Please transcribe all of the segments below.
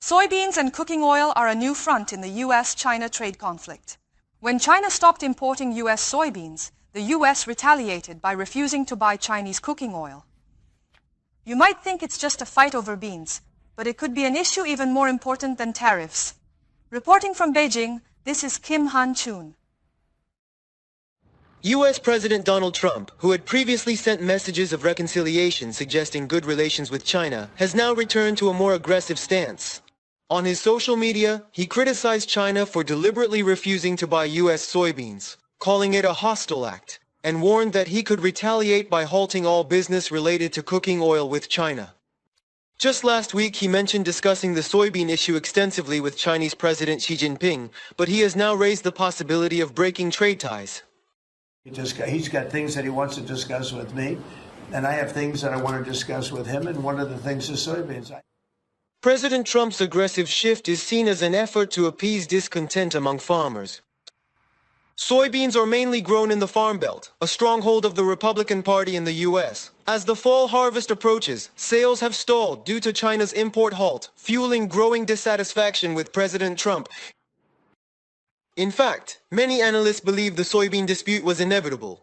Soybeans and cooking oil are a new front in the U.S.-China trade conflict. When China stopped importing U.S. soybeans, the U.S. retaliated by refusing to buy Chinese cooking oil. You might think it's just a fight over beans, but it could be an issue even more important than tariffs. Reporting from Beijing, this is Kim Han-chun. U.S. President Donald Trump, who had previously sent messages of reconciliation suggesting good relations with China, has now returned to a more aggressive stance. On his social media, he criticized China for deliberately refusing to buy U.S. soybeans, calling it a hostile act, and warned that he could retaliate by halting all business related to cooking oil with China. Just last week, he mentioned discussing the soybean issue extensively with Chinese President Xi Jinping, but he has now raised the possibility of breaking trade ties. He's got things that he wants to discuss with me, and I have things that I want to discuss with him, and one of the things is soybeans. President Trump's aggressive shift is seen as an effort to appease discontent among farmers. Soybeans are mainly grown in the Farm Belt, a stronghold of the Republican Party in the U.S. As the fall harvest approaches, sales have stalled due to China's import halt, fueling growing dissatisfaction with President Trump. In fact, many analysts believe the soybean dispute was inevitable.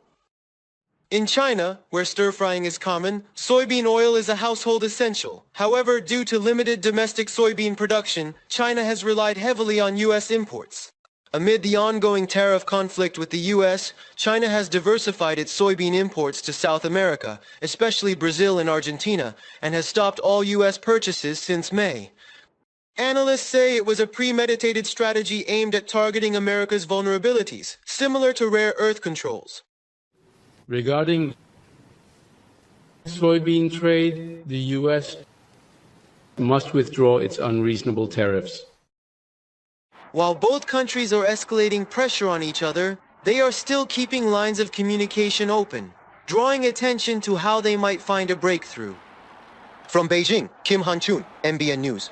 In China, where stir-frying is common, soybean oil is a household essential. However, due to limited domestic soybean production, China has relied heavily on U.S. imports. Amid the ongoing tariff conflict with the U.S., China has diversified its soybean imports to South America, especially Brazil and Argentina, and has stopped all U.S. purchases since May. Analysts say it was a premeditated strategy aimed at targeting America's vulnerabilities, similar to rare earth controls. Regarding soybean trade, the U.S. must withdraw its unreasonable tariffs. While both countries are escalating pressure on each other, they are still keeping lines of communication open, drawing attention to how they might find a breakthrough. From Beijing, Kim Han-chun, MBN News.